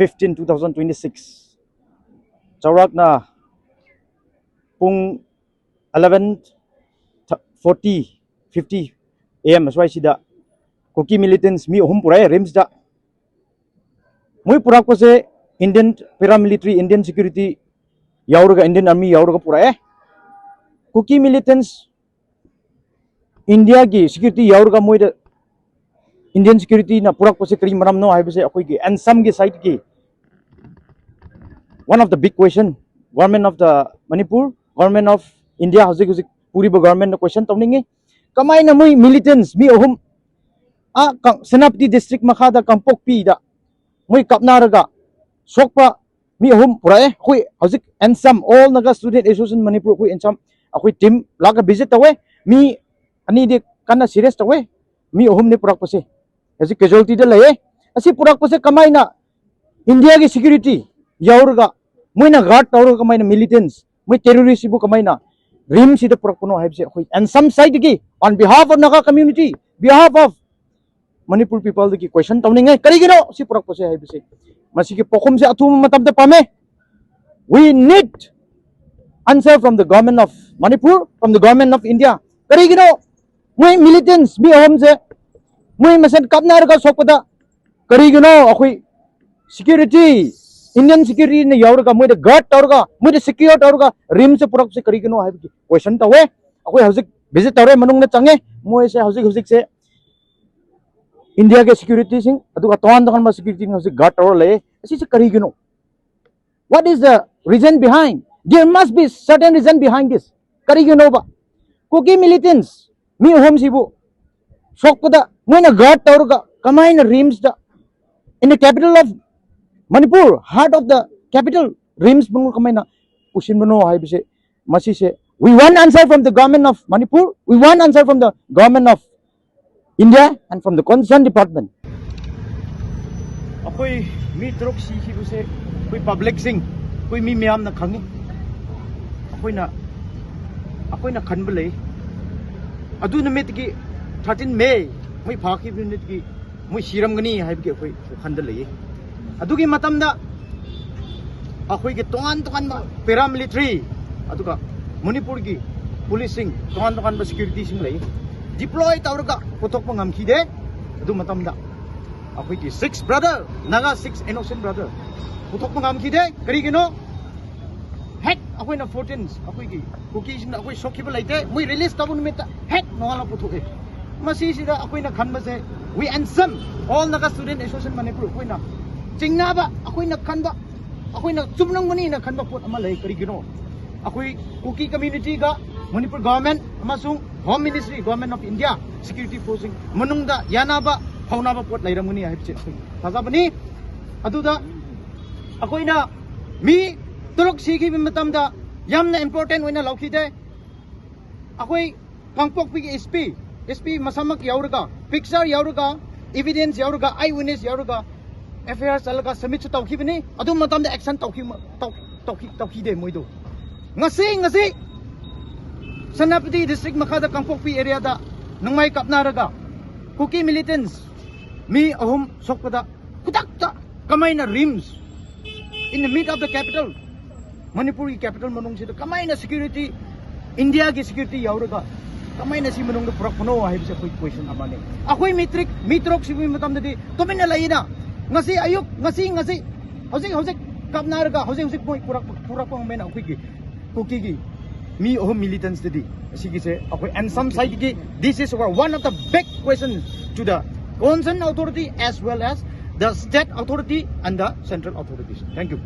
15, 2026. Chaurak na pung 11:40, 50 AM aswai sida Kuki militants mi ohum purai rims da mui purak ko se Indian paramilitary Indian security yaurga Indian army yaurga purai Kuki militants India ki security yaurga mui da Indian security na purak ko se kari maram no hai bese akoi ki and some ki side ki one of the big question government of the Manipur government of India hauzik puri government na question tawningi kamai na mui militants mi ohum Senapati district makhada Kampok pi da mui kapnaraga sokpa mi ohum purai hui hauzik and some all naga student association Manipur hui and some akoi team laga visit tawe mi ani de kana serious tawe mi ohum ne purak pase hauzik casualty da laye asi purak pase kamai na India ki security yaurga mui na guard taurga kamai na militants mui terrorist bu kamai na rim si da purak puno haibse hui and some side ki on behalf of naga community behalf of Manipur people the question tawning hai karigino si purak pose hai bise masi ki pokhom se athum matam te pame we need answer from the government of Manipur from the government of India karigino mui militants mi ohom se mui masen kapnar ga sokpada karigino akhui security Indian security ne yaurga mui de guard taurga mui de secure taurga rim se purak se karigino hai question tawe akhui hauzik visit tawre manung na change mui se hauzik se India ke security sing aduga ton ma security ng guard or le asi se karigino what is the reason behind there must be certain reason behind this karigino ba Kuki militants mi ohom sibu sokpada moina guard or ga kamai na rims da in the capital of Manipur heart of the capital rims bungu kamai na pusin bano hai bise masi se we want answer from the government of Manipur we want answer from the government of India and from the concerned department. Ako'y mi trok si hibuse, ako'y public sing, ako'y mi miyam na kangi. Ako'y na kanbalay. Adu na metiki 13 May, may pakib nit ki, may siram gani hayb ki ako'y kandalay. Adu ki matam na, ako'y ki tungan ma paramilitary, adu ka Manipur ki policing, tungan ba security sing lay. Deploy taurga putok pangamkide adu matamda akoi ki 6 brother naga 6 innocent brother putok pangamkide karigino hack akoi na 14 akoi ki cookies na akoi sokhiba laite mui release tabun meta hack nongala putok masi sida akoi na khanba se we and some all naga student association Manipur akoi na chingna ba akoi na khanba akoi na chumnang mani na khanba pot ama lai karigino akoi cookie community ga Manipur government amasung Home Ministry government of India security forcing manungda yanaba haunaba pot lairamuni haibche thajabani aduda akoina mi tulok sigi matamda yamna important oina laukhide akoi Kampok pi SP masamak yaurga picture yaurga evidence yaurga eyewitness yaurga FIR salaga submit tawkhibani adu matamda action tawkhide moido ngasi Senapati district makhada Kampok pi area da nangmay kapnaraga Kuki militants mi ahum sokpada kutakta kamay na rims in the mid of the capital Manipuri capital manung sida kamay na security India ki security yauraga kamay na si manung na purak puno hay bisa question amane ako'y mitrok si matam dadi tumin na layina ngasi ayuk ngasi hosik kapnaraga hosik purak pang mena ako'y ki Kuki ki me or militants today. And some side this is one of the big questions to the concerned authority as well as the state authority and the central authorities. Thank you.